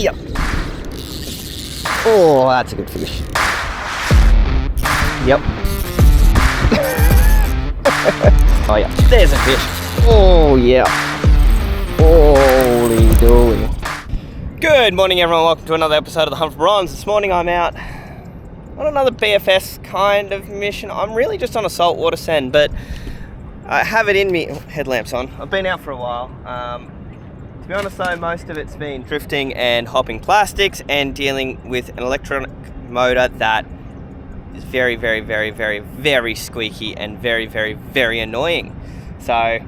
Yep. Oh, that's a good fish. Yep. Oh yeah, there's a fish. Oh yeah. Holy dooly. Good morning everyone, welcome to another episode of the Hunt for Bronze. This morning I'm out on another BFS kind of mission. I'm really just on a saltwater send, but I have it in me. Oh, headlamps on. I've been out for a while. To be honest though, most of it's been drifting and hopping plastics and dealing with an electronic motor that is very, very, very, very, very squeaky and very, very, very annoying. So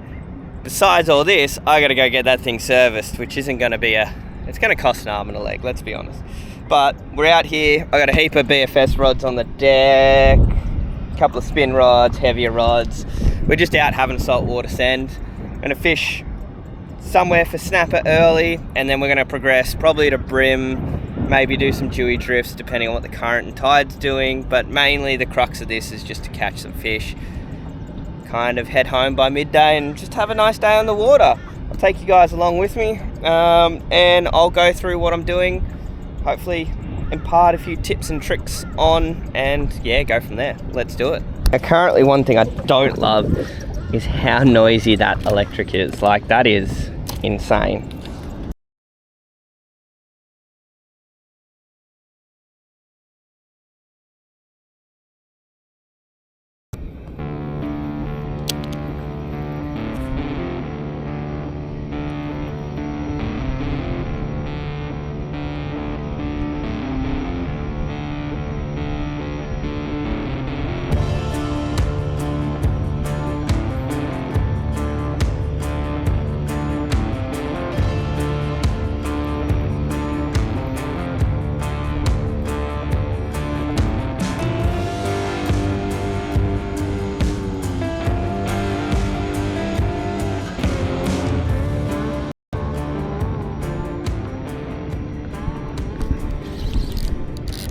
besides all this, I gotta go get that thing serviced, which isn't gonna be it's gonna cost an arm and a leg, let's be honest. But we're out here, I got a heap of BFS rods on the deck, a couple of spin rods, heavier rods. We're just out having a saltwater send. Gonna fish somewhere for snapper early, and then we're gonna progress probably to brim, maybe do some dewy drifts depending on what the current and tide's doing, but mainly the crux of this is just to catch some fish, kind of head home by midday and just have a nice day on the water. I'll take you guys along with me, and I'll go through what I'm doing, hopefully impart a few tips and tricks on, and yeah, go from there. Let's do it. Currently, one thing I don't love is how noisy that electric is. Like, that is insane.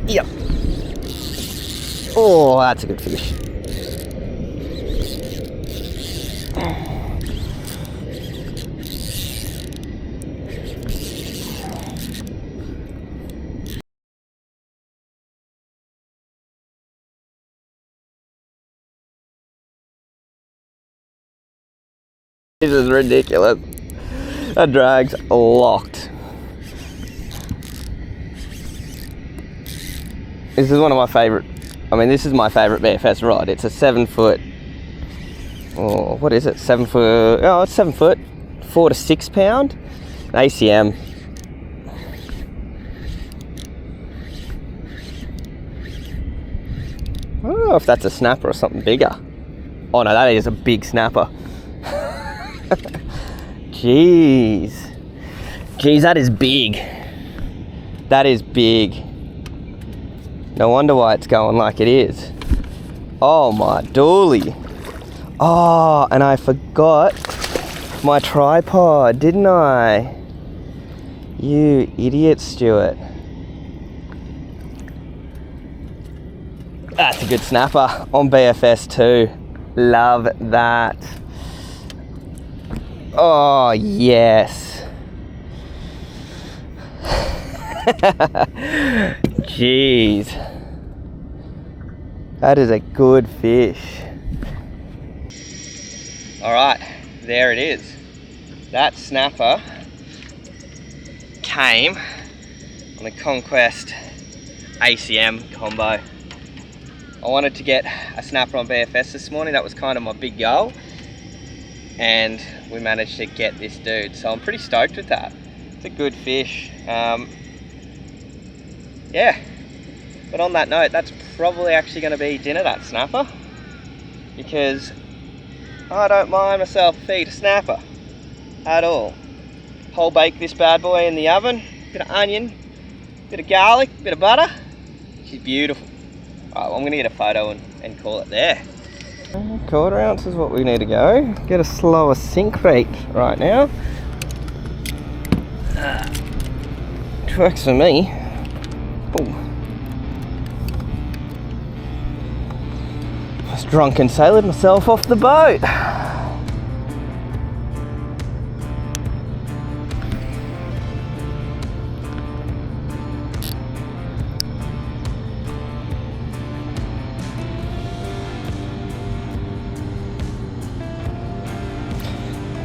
Yep. Oh, that's a good fish. This is ridiculous. That drag's locked. This is one of my favourite, this is my favourite BFS rod. It's a 7 foot, oh, what is it? 7 foot, oh, it's 7 foot, 4 to 6 pound, ACM. I don't know if that's a snapper or something bigger. Oh no, that is a big snapper. Jeez. Jeez, that is big. That is big. No wonder why it's going like it is. Oh my dooly. Oh, and I forgot my tripod, didn't I? You idiot, Stuart. That's a good snapper on BFS too. Love that. Oh, yes. Jeez. That is a good fish. Alright, there it is. That snapper came on the Conquest ACM combo. I wanted to get a snapper on BFS this morning. That was kind of my big goal. And we managed to get this dude. So I'm pretty stoked with that. It's a good fish. Yeah, but on that note, that's probably actually going to be dinner, that snapper, because I don't mind myself a feed a snapper at all. Whole bake this bad boy in the oven, bit of onion, bit of garlic, bit of butter. She's beautiful. All right, well, I'm going to get a photo and call it there. 1/4 ounce is what we need to go. Get a slower sink rate right now. Which works for me. Ooh. Just drunken sailored myself off the boat.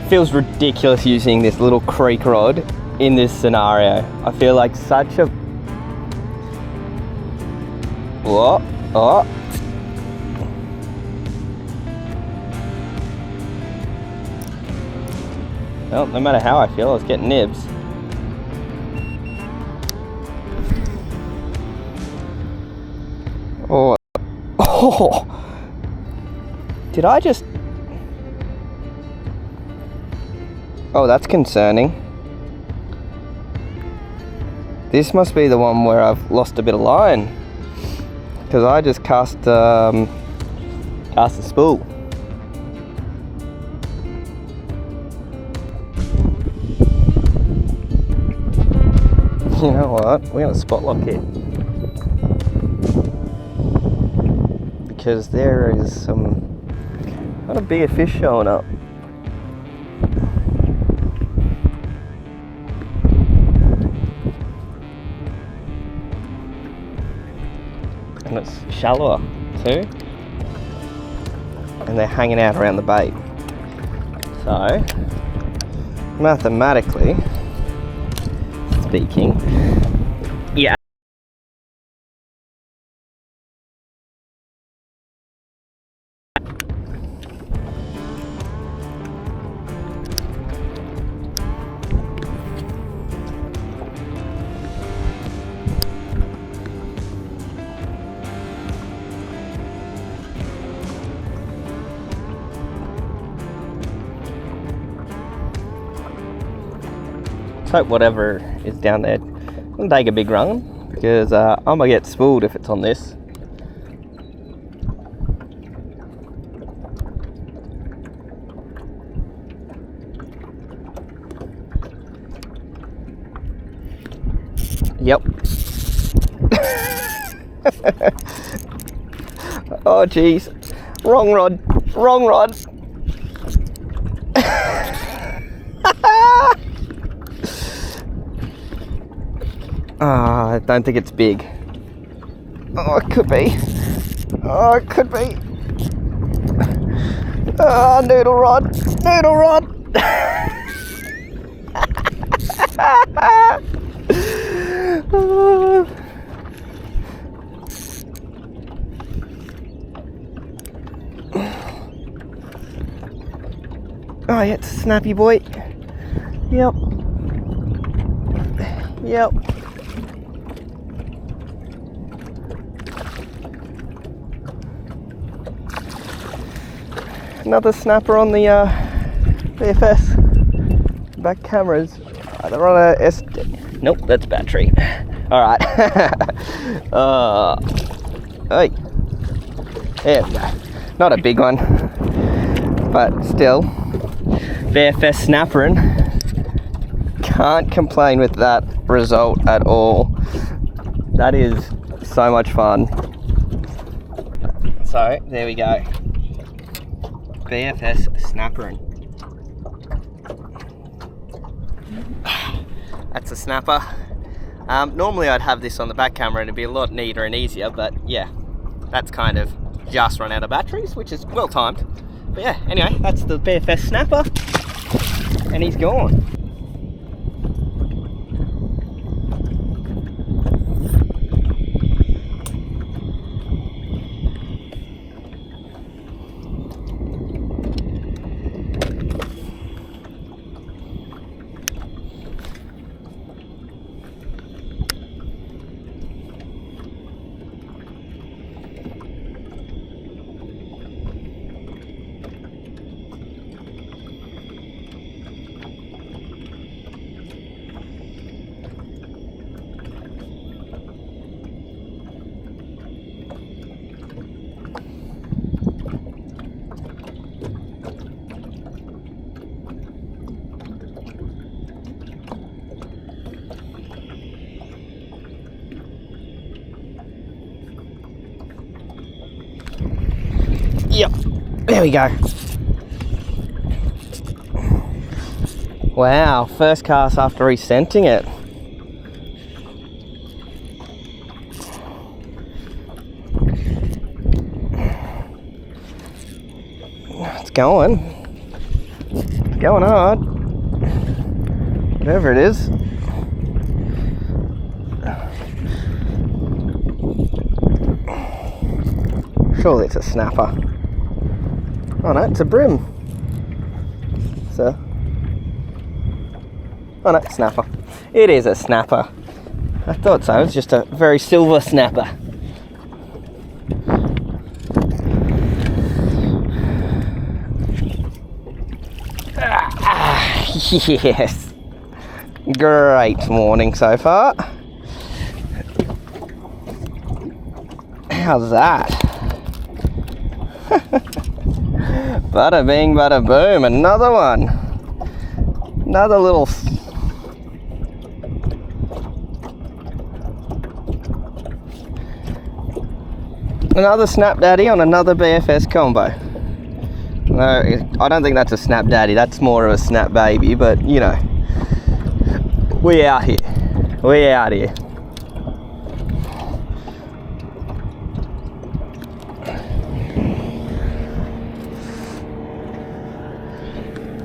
feels ridiculous using this little creek rod in this scenario. I feel like such a... What? Oh. Well, no matter how I feel, I was getting nibs. Oh. Oh. Did I just... Oh, that's concerning. This must be the one where I've lost a bit of line, because I just cast the spool. You know what? We're gonna spot lock it, because there is some kind of bigger fish showing up. And it's shallower too, and they're hanging out around the bait. So mathematically speaking, yeah. Let's hope whatever is down there doesn't take a big run, because I'm gonna get spooled if it's on this. Yep. Oh geez, wrong rod, wrong rod. I don't think it's big. Oh, it could be. Oh, it could be. Oh, noodle rod, noodle rod. Oh, yeah, it's a snappy boy. Yep. Yep. Another snapper on the BFS back cameras. They're on a SD. Nope, that's battery. All right. Hey, there we go. Not a big one, but still, BFS snappering. Can't complain with that result at all. That is so much fun. So there we go. BFS snappering. That's a snapper. Normally I'd have this on the back camera and it'd be a lot neater and easier, but yeah, that's kind of just run out of batteries, which is well timed. But yeah, anyway, that's the BFS snapper, and he's gone. Yep, there we go. Wow, first cast after rescenting it. It's going. It's Going hard. Whatever it is. Surely it's a snapper. Oh no, it's a brim. So, oh no, snapper. It is a snapper. I thought so. It's just a very silver snapper. Yes. Great morning so far. How's that? Bada bing, bada boom. Another one. Another little... Another snap daddy on another BFS combo. No, I don't think that's a snap daddy. That's more of a snap baby, but you know. We out here. We out here.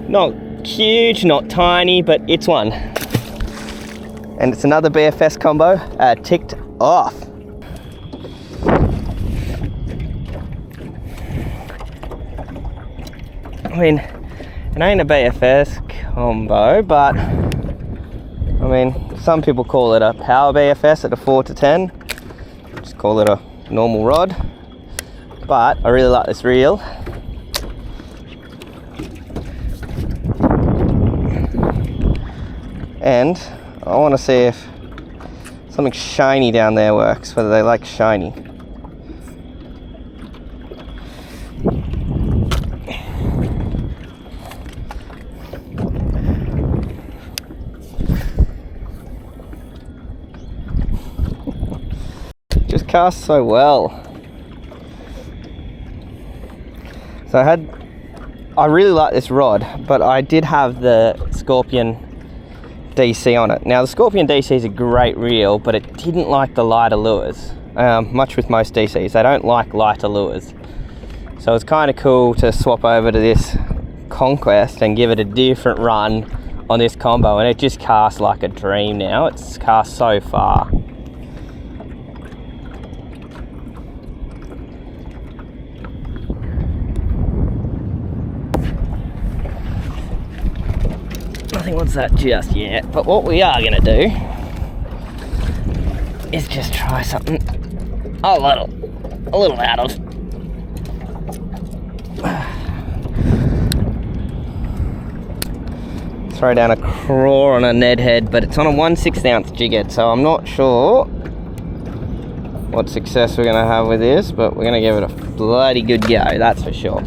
Not huge, not tiny, but it's one. And it's another BFS combo ticked off. I mean, it ain't a BFS combo, but I mean, some people call it a power BFS at a 4 to 10. Just call it a normal rod. But I really like this reel. And I want to see if something shiny down there works, whether they like shiny. Just casts so well. So I really like this rod, but I did have the Scorpion DC on it. Now the Scorpion DC is a great reel, but it didn't like the lighter lures. Much with most DCs, they don't like lighter lures. So it's kind of cool to swap over to this Conquest and give it a different run on this combo, and it just casts like a dream now. It's cast so far. Nothing wants that just yet, but what we are going to do is just try something a little out of. Throw down a craw on a Ned head, but it's on a 1/6 ounce jig head, so I'm not sure what success we're going to have with this, but we're going to give it a bloody good go, that's for sure.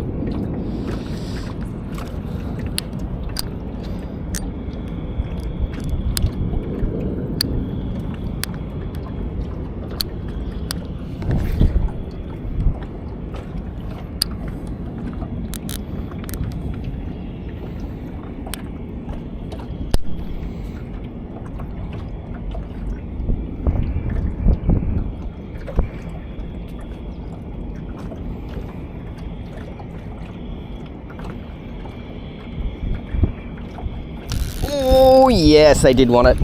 Oh yes, they did want it.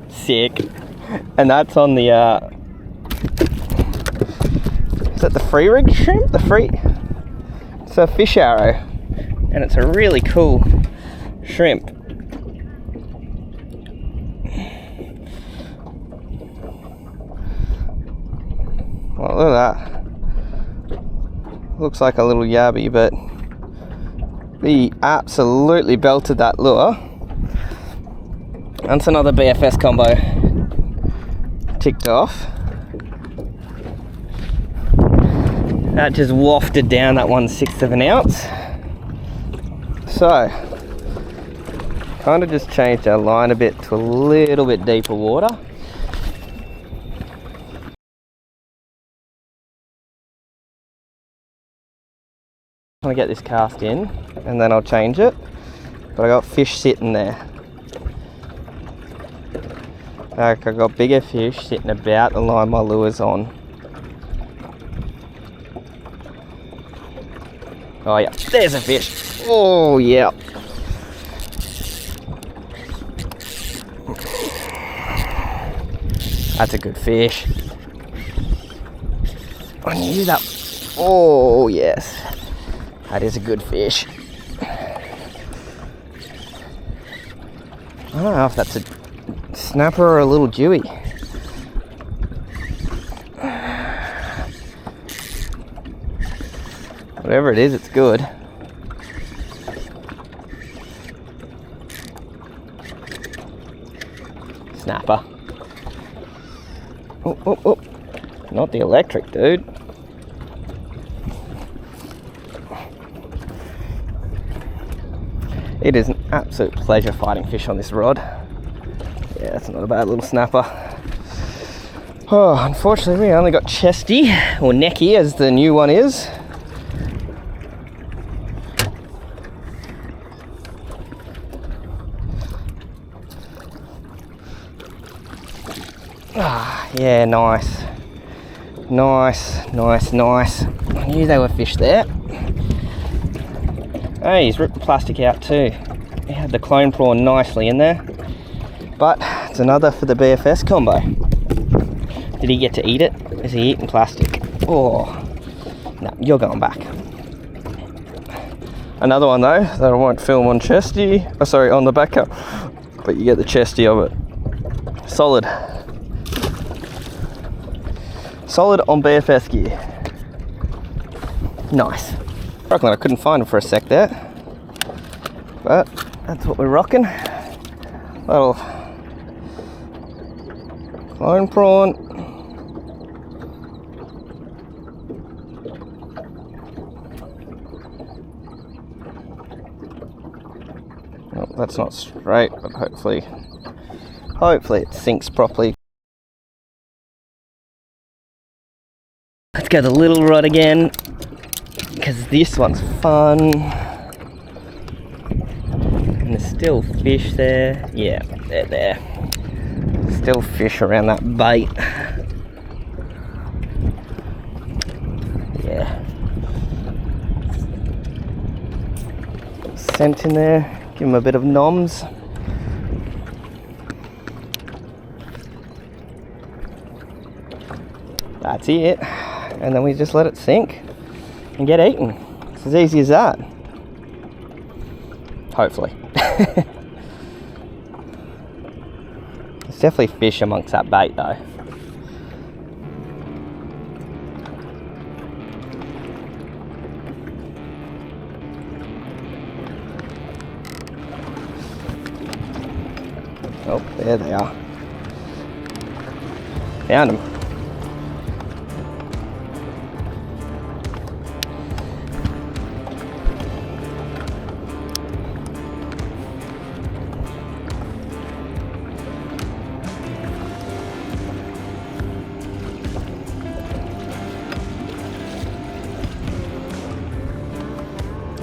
Sick. And that's on the is that the free rig shrimp? It's a fish arrow, and it's a really cool shrimp. Well, look at that. Looks like a little yabby, but he absolutely belted that lure. That's another BFS combo ticked off. That just wafted down that 1/6 of an ounce. So, kind of just changed our line a bit to a little bit deeper water. I'm gonna get this cast in and then I'll change it. But I got fish sitting there. I got bigger fish sitting about the line my lure's on. Oh yeah, there's a fish. Oh yeah. That's a good fish. I knew that. Oh yes, that is a good fish. I don't know if that's a snapper or a little dewy. Whatever it is, it's good. Snapper. Oh, oh, oh. Not the electric, dude. It is an absolute pleasure fighting fish on this rod. Yeah, that's not a bad little snapper. Oh, unfortunately we only got chesty, or necky as the new one is. Ah, yeah, nice. Nice, nice, nice. I knew there were fish there. Hey, he's ripped the plastic out too. He had the clone prawn nicely in there. But it's another for the BFS combo. Did he get to eat it? Is he eating plastic? Oh, no, you're going back. Another one though, that I won't film on chesty. Oh, sorry, on the backer. But you get the chesty of it. Solid. Solid on BFS gear. Nice. I reckon I couldn't find him for a sec there. But that's what we're rocking. Little clone prawn. Oh, that's not straight, but hopefully it sinks properly. Let's go the little rod again, because this one's fun. And there's still fish there. Yeah, they're there. Still fish around that bait. Yeah. Scent in there. Give them a bit of noms. That's it. And then we just let it sink and get eaten. It's as easy as that. Hopefully. There's definitely fish amongst that bait though. Oh, there they are. Found them.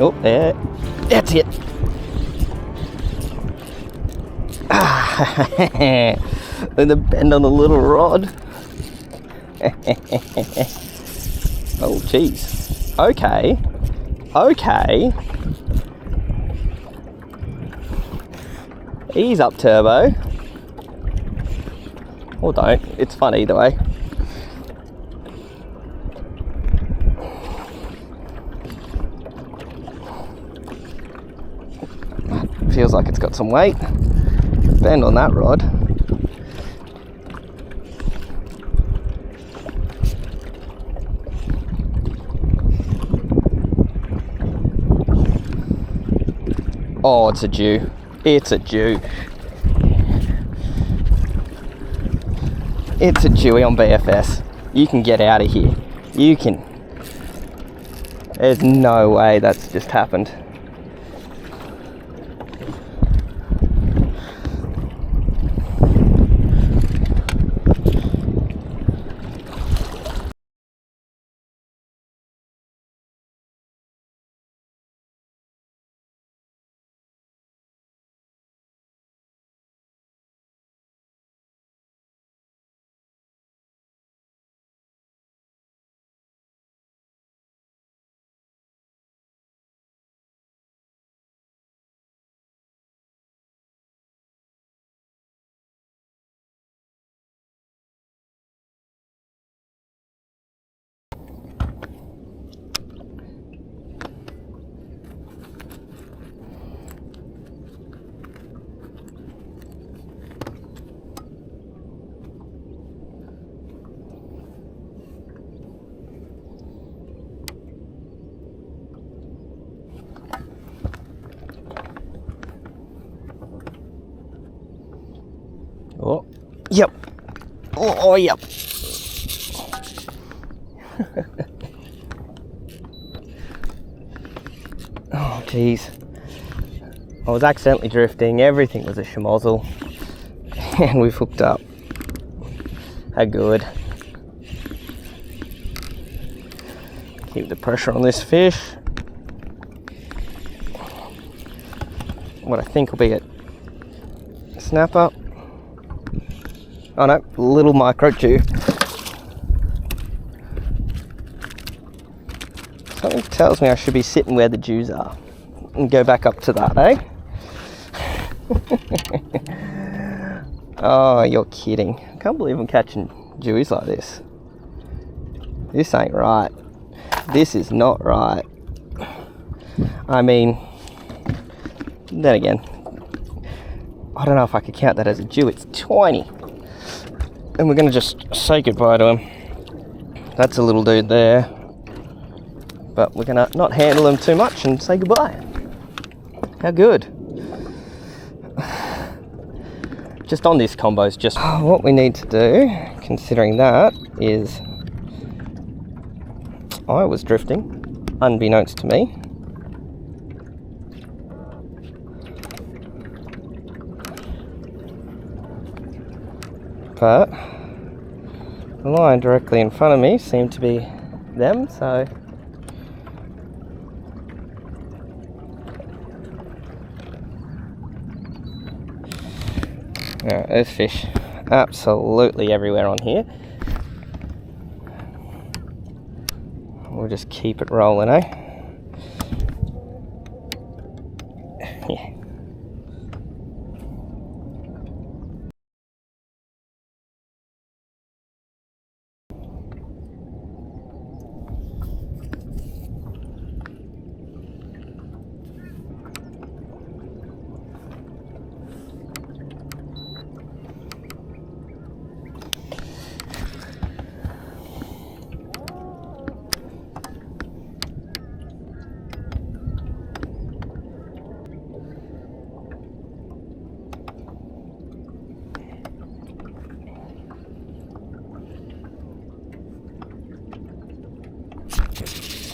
Oh, there. That's it. And the bend on the little rod. Oh, jeez. Okay. Okay. Ease up, Turbo. Or don't. It's fun either way. Feels like it's got some weight. Bend on that rod. Oh, it's a Jew. It's a Jew. It's a Jewy on BFS. You can get out of here. You can There's no way that's just happened. Oh, yep. Oh, yep. Oh, geez. I was accidentally drifting. Everything was a schmozzle. And we've hooked up. How good. Keep the pressure on this fish. What I think will be a snapper. Oh no, little micro Jew. Something tells me I should be sitting where the Jews are and go back up to that, eh? Oh, you're kidding. I can't believe I'm catching Jewies like this. This ain't right. This is not right. I mean, then again, I don't know if I could count that as a Jew. It's tiny. And we're going to just say goodbye to him. That's a little dude there. But we're going to not handle him too much and say goodbye. How good. Just on this combos, just what we need to do, considering that, is I was drifting, unbeknownst to me. But the line directly in front of me seemed to be them, so alright, there's fish absolutely everywhere on here. We'll just keep it rolling, eh? Yeah.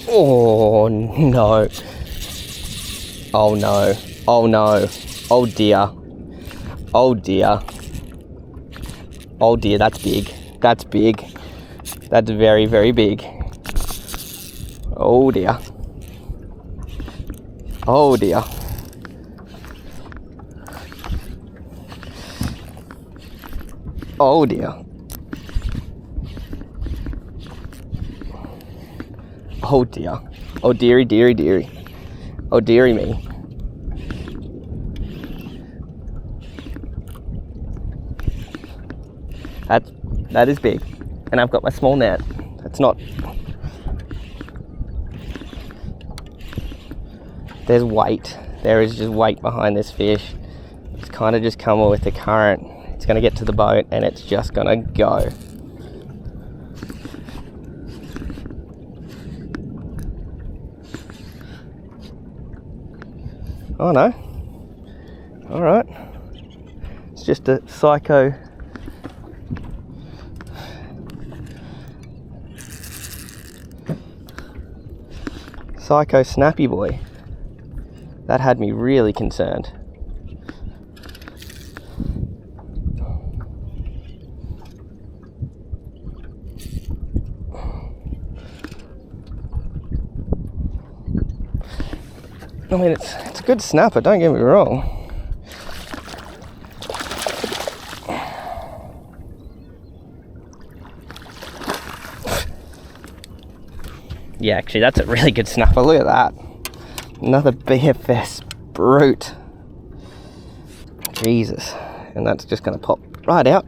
Oh no. Oh no. Oh no. Oh dear. Oh dear. Oh dear, that's big. That's big. That's very, very big. Oh dear. Oh dear. Oh dear. Oh dear. Oh dearie, dearie, dearie. Oh dearie me. That is big. And I've got my small net. That's not... There's weight. There is just weight behind this fish. It's kind of just coming with the current. It's going to get to the boat and it's just going to go. Oh no. Alright. It's just a psycho psycho snappy boy. That had me really concerned. I mean, it's a good snapper, don't get me wrong. Yeah, actually, that's a really good snapper. Look at that. Another BFS brute. Jesus. And that's just going to pop right out.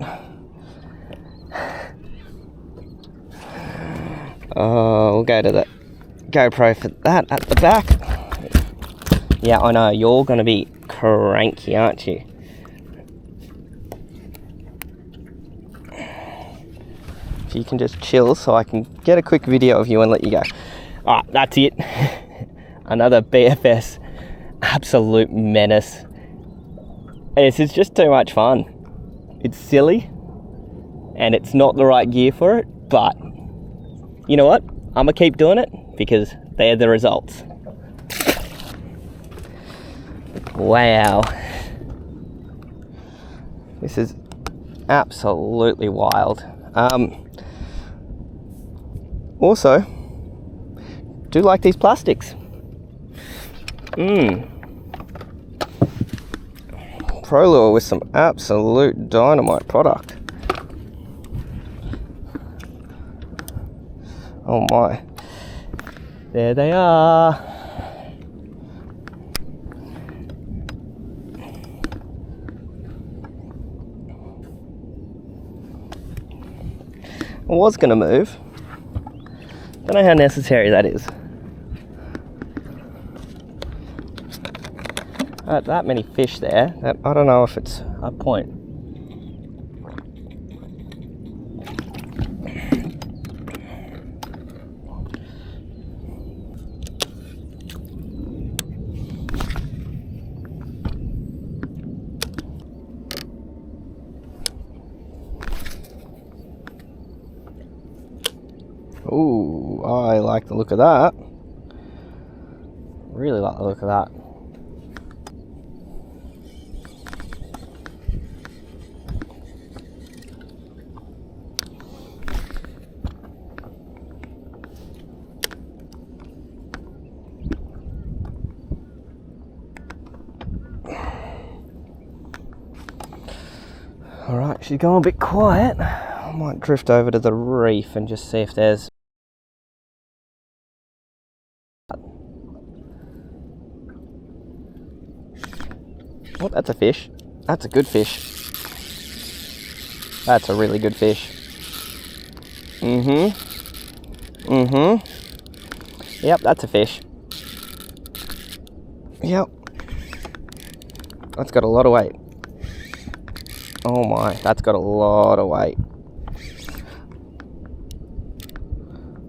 Oh, we'll go to the GoPro for that at the back. Yeah, I know, you're going to be cranky, aren't you? If you can just chill so I can get a quick video of you and let you go. Alright, that's it. Another BFS absolute menace. This is just too much fun. It's silly and it's not the right gear for it, but you know what? I'm gonna keep doing it because they're the results. Wow. This is absolutely wild. Also, do like these plastics. Pro Lure with some absolute dynamite product. Oh my. There they are. I was going to move. Don't know how necessary that is. That many fish there, I don't know if it's a point. Ooh, I like the look of that. Really like the look of that. Alright, she's going a bit quiet. I might drift over to the reef and just see if there's... Oh, that's a fish. That's a good fish. That's a really good fish. Yep, that's a fish. Yep. That's got a lot of weight. Oh my, that's got a lot of weight.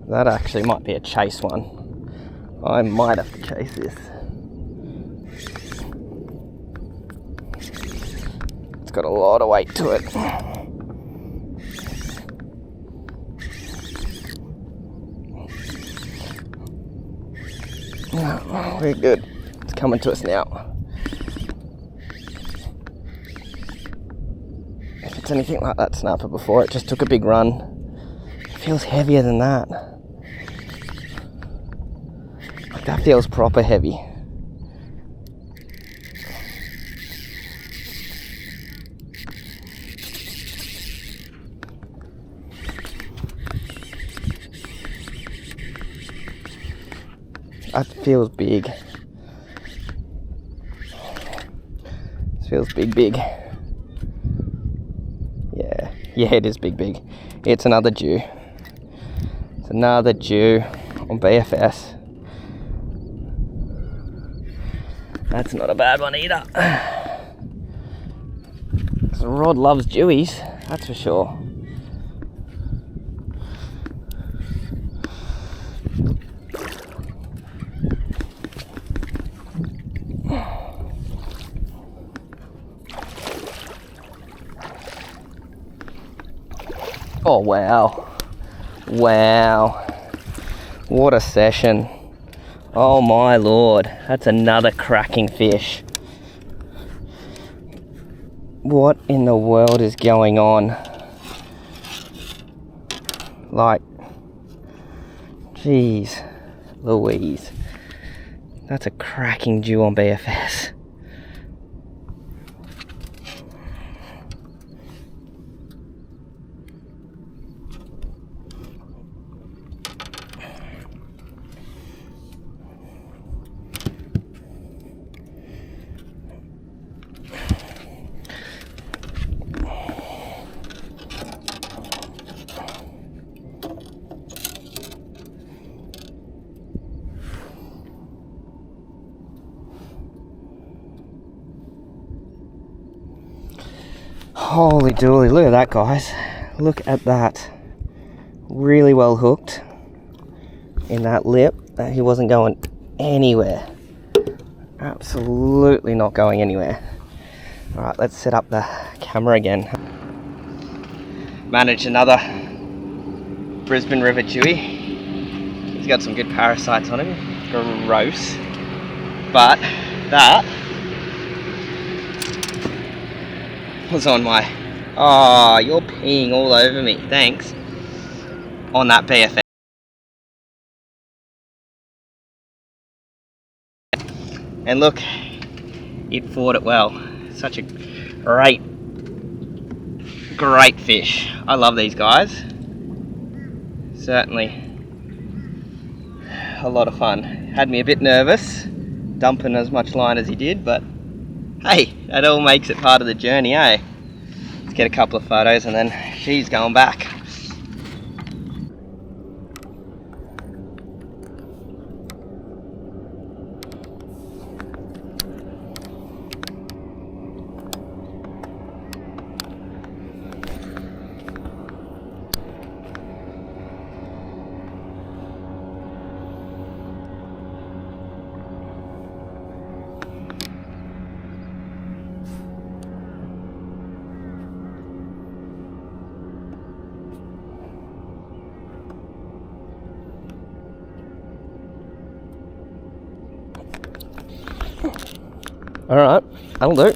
That actually might be a chase one. I might have to chase this. It's got a lot of weight to it. Oh, very good. It's coming to us now. If it's anything like that snapper before, it just took a big run. It feels heavier than that. Like that feels proper heavy. That feels big. This feels big. Yeah, it is big. It's another Jew. It's another Jew on BFS. That's not a bad one either. The rod loves Jewies, that's for sure. Oh wow, what a session. Oh my lord, that's another cracking fish. What in the world is going on? Like, jeez Louise. That's a cracking Jew on BFS. Holy dooly, look at that, guys. Look at that. Really well hooked in that lip. He wasn't going anywhere. Absolutely not going anywhere. Alright, let's set up the camera again. Managed another Brisbane River Jewie. He's got some good parasites on him. Gross. But that was on my... Oh, you're peeing all over me. Thanks. On that BFS. And look, it fought it well. Such a great fish. I love these guys. Certainly a lot of fun. Had me a bit nervous, dumping as much line as he did, but hey, that all makes it part of the journey, eh? Let's get a couple of photos and then she's going back. Alright, that'll do.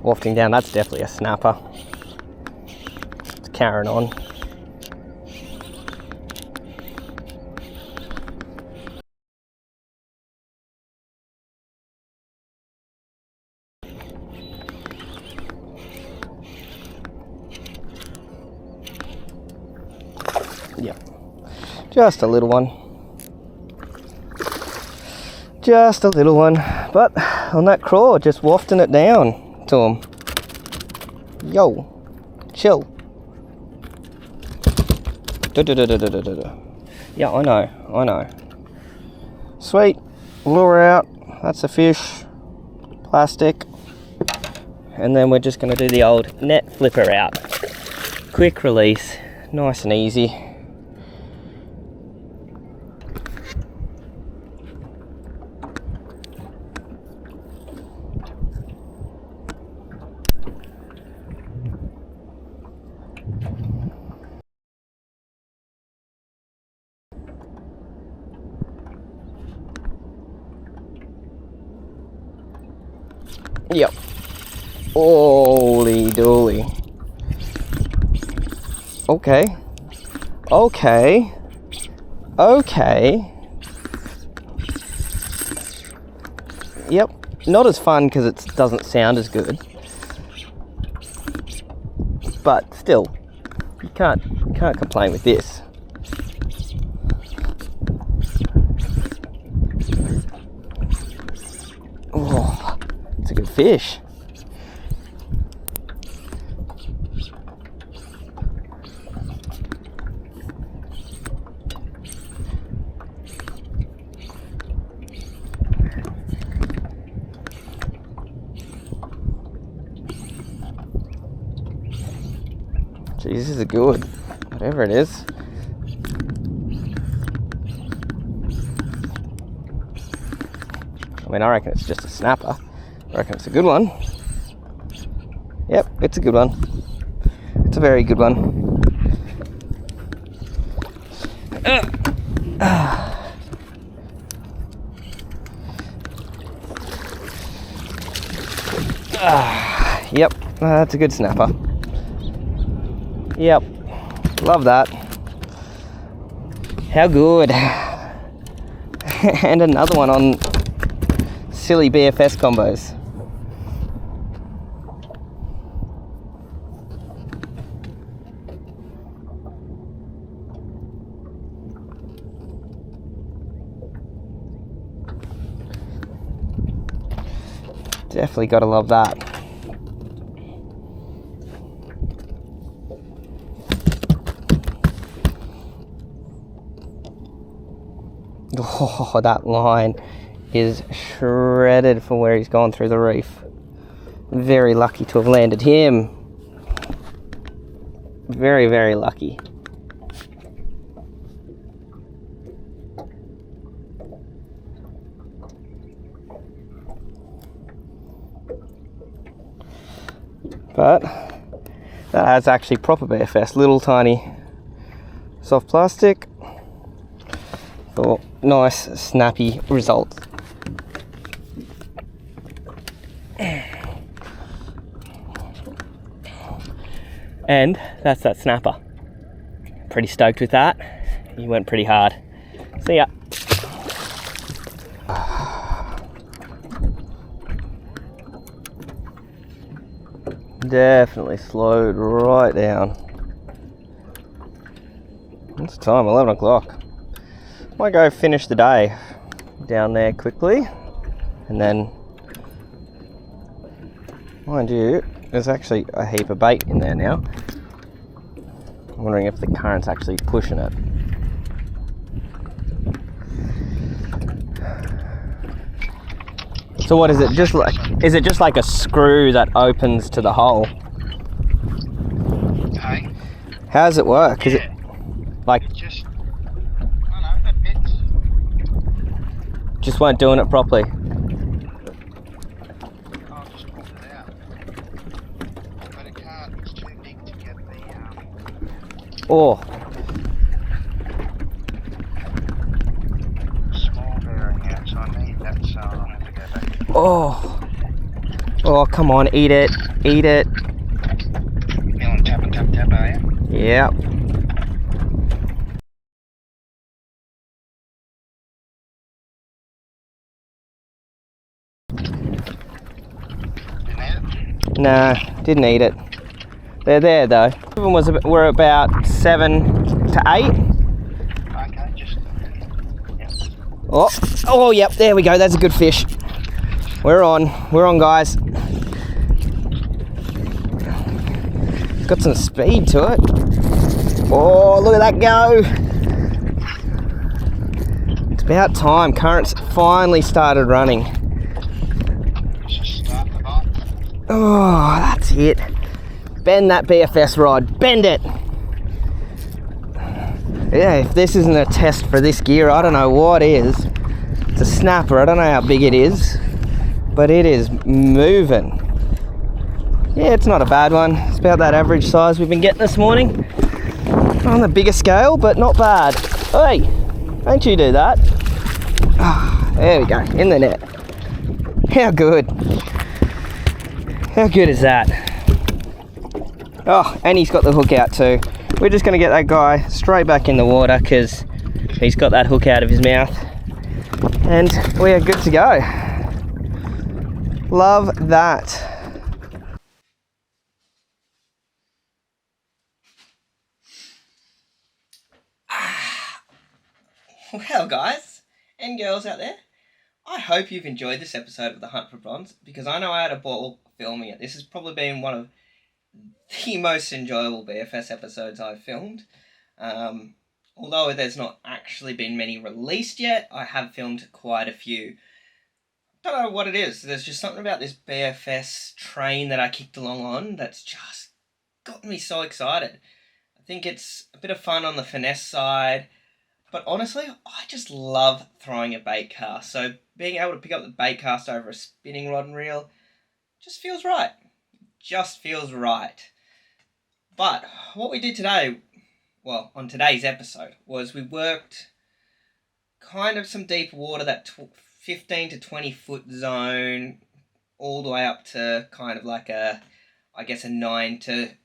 Wafting down, that's definitely a snapper. It's carrying on. Yep, just a little one. Just a little one, but on that craw, just wafting it down to him. Yo, chill. Yeah, I know. Sweet, lure out, that's a fish, plastic, and then we're just going to do the old net flipper out. Quick release, nice and easy. Yep. Holy dooly. Okay. Yep. Not as fun because it doesn't sound as good. But still, you can't complain with this. Oh, it's a good fish. Jeez, this is a good, whatever it is. I mean, I reckon it's just a snapper. I reckon it's a good one. Yep, it's a good one. It's a very good one. Yep, that's a good snapper. Yep, love that. How good. And another one on silly BFS combos. Definitely gotta love that. Oh, that line is shredded for where he's gone through the reef. Very lucky to have landed him. Very, very lucky. But that has actually proper BFS, little tiny soft plastic for nice snappy results. And that's that snapper. Pretty stoked with that. He went pretty hard. See ya. Definitely slowed right down. What's the time? 11 o'clock. Might go finish the day down there quickly, and then, mind you, there's actually a heap of bait in there now. I'm wondering if the current's actually pushing it. So what is it? Is it just like a screw that opens to the hole? Okay. How does it work? Yeah. Is it like It just, I don't know, it fits. just weren't doing it properly? I'll just pull it out. But it can't, it's too big to get the Oh, small bearing out, so I need that, so I'll have to go back. oh, come on, eat it, eat it. Feeling tap, are you? Yep. Didn't eat it? Nah, didn't eat it. They're there though. Even were about 7 to 8. Okay, just, yeah. Oh, yep, there we go. That's a good fish. We're on, guys. Got some speed to it. Oh, look at that go. It's about time. Current's finally started running. Just start the bite. Oh, that's it. Bend that BFS rod. Bend it. Yeah, if this isn't a test for this gear, I don't know what is. It's a snapper. I don't know how big it is, but it is moving. Yeah, it's not a bad one. It's about that average size we've been getting this morning. On the bigger scale, but not bad. Hey, don't you do that. Ah, there we go, in the net. How good. How good is that? Oh, and he's got the hook out too. We're just going to get that guy straight back in the water because he's got that hook out of his mouth. And we are good to go. Love that. Well, guys and girls out there, I hope you've enjoyed this episode of The Hunt for Bronze, because I know I had a ball filming it. This has probably been one of the most enjoyable BFS episodes I've filmed. Although there's not actually been many released yet, I have filmed quite a few. Don't know what it is. There's just something about this BFS train that I kicked along on that's just got me so excited. I think it's a bit of fun on the finesse side. But honestly, I just love throwing a bait cast. So being able to pick up the bait cast over a spinning rod and reel just feels right. Just feels right. But what we did today, well, on today's episode, was we worked kind of some deep water, that 15 to 20 foot zone, all the way up to kind of like a 9 to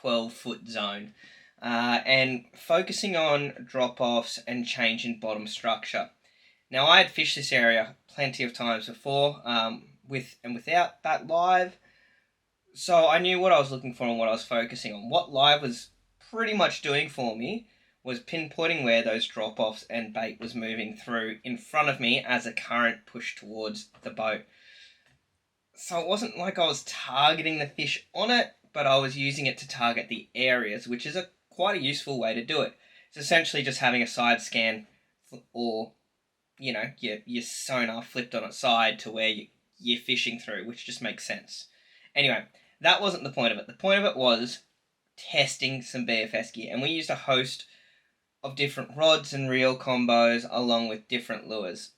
12 foot zone, and focusing on drop-offs and change in bottom structure. Now, I had fished this area plenty of times before, with and without that live, so I knew what I was looking for and what I was focusing on. What live was pretty much doing for me was pinpointing where those drop-offs and bait was moving through in front of me as a current pushed towards the boat. So it wasn't like I was targeting the fish on it, but I was using it to target the areas, which is quite a useful way to do it. It's essentially just having a side scan, or your sonar flipped on its side to where you're fishing through, which just makes sense. Anyway, that wasn't the point of it. The point of it was testing some BFS gear, and we used a host of different rods and reel combos along with different lures.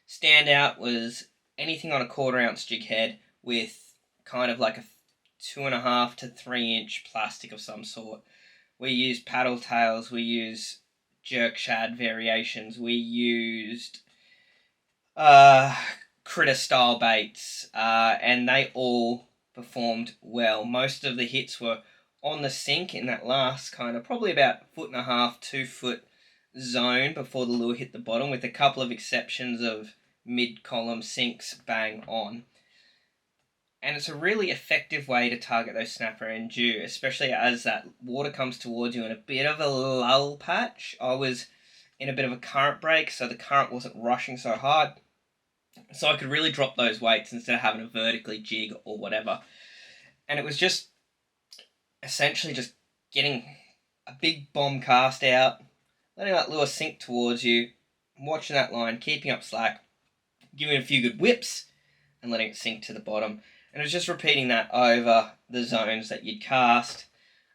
Standout was anything on a 1/4 ounce jig head with kind of like a 2.5 to 3 inch plastic of some sort. We used paddle tails, we used jerk shad variations, we used critter style baits, and they all performed well. Most of the hits were on the sink in that last kind of probably about 1.5 to 2 foot zone before the lure hit the bottom, with a couple of exceptions of mid-column sinks bang on. And it's a really effective way to target those snapper and dew, especially as that water comes towards you in a bit of a lull patch. I was in a bit of a current break, so the current wasn't rushing so hard, so I could really drop those weights instead of having to vertically jig or whatever. And it was just essentially just getting a big bomb cast out, letting that lure sink towards you, watching that line, keeping up slack, giving it a few good whips, and letting it sink to the bottom. And it was just repeating that over the zones that you'd cast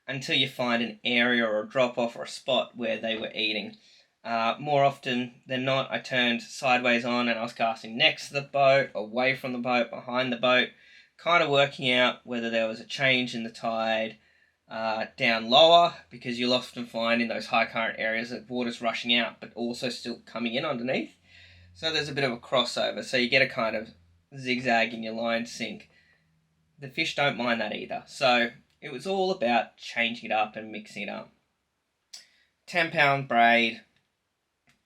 until you find an area or a drop-off or a spot where they were eating. More often than not, I turned sideways on and I was casting next to the boat, away from the boat, behind the boat, kind of working out whether there was a change in the tide down lower, because you'll often find in those high current areas that water's rushing out but also still coming in underneath. So there's a bit of a crossover, so you get a kind of zigzag in your line sink. The fish don't mind that either, so it was all about changing it up and mixing it up. 10-pound braid,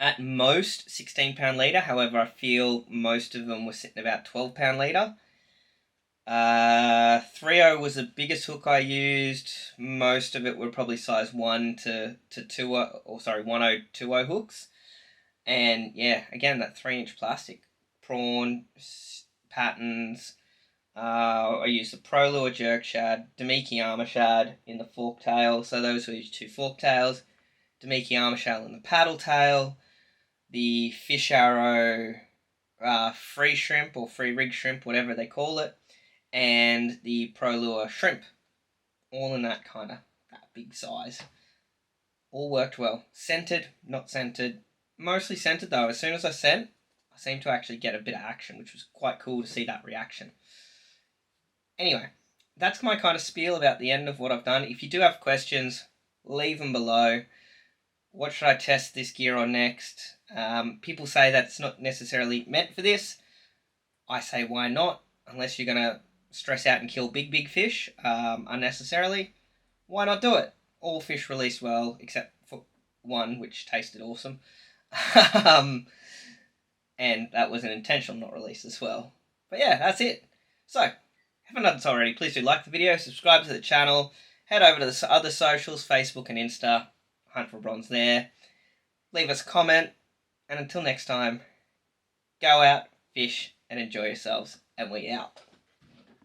at most 16-pound leader, however I feel most of them were sitting about 12-pound leader. 3.0 was the biggest hook I used. Most of it were probably size 1 to 2, or sorry, 1020 hooks. And yeah, again, that 3-inch plastic. Prawn patterns. I used the Pro Lure jerk shad, Damiki armor shad in the fork tail. So those were 2 fork tails. Damiki armor shad in the paddle tail. The fish arrow free shrimp or free rig shrimp, whatever they call it. And the Pro Lure shrimp. All in that big size. All worked well. Scented, not scented. Mostly scented though. As soon as I scent, I seem to actually get a bit of action, which was quite cool to see that reaction. Anyway, that's my kind of spiel about the end of what I've done. If you do have questions, leave them below. What should I test this gear on next? People say that it's not necessarily meant for this. I say why not? Unless you're going to stress out and kill big fish unnecessarily, why not do it? All fish released well, except for one, which tasted awesome. And that was an intentional not release as well. But yeah, that's it. So, if you haven't done this already, please do like the video, subscribe to the channel, head over to the other socials, Facebook and Insta, Hunt for Bronze there. Leave us a comment, and until next time, go out, fish, and enjoy yourselves, and we out.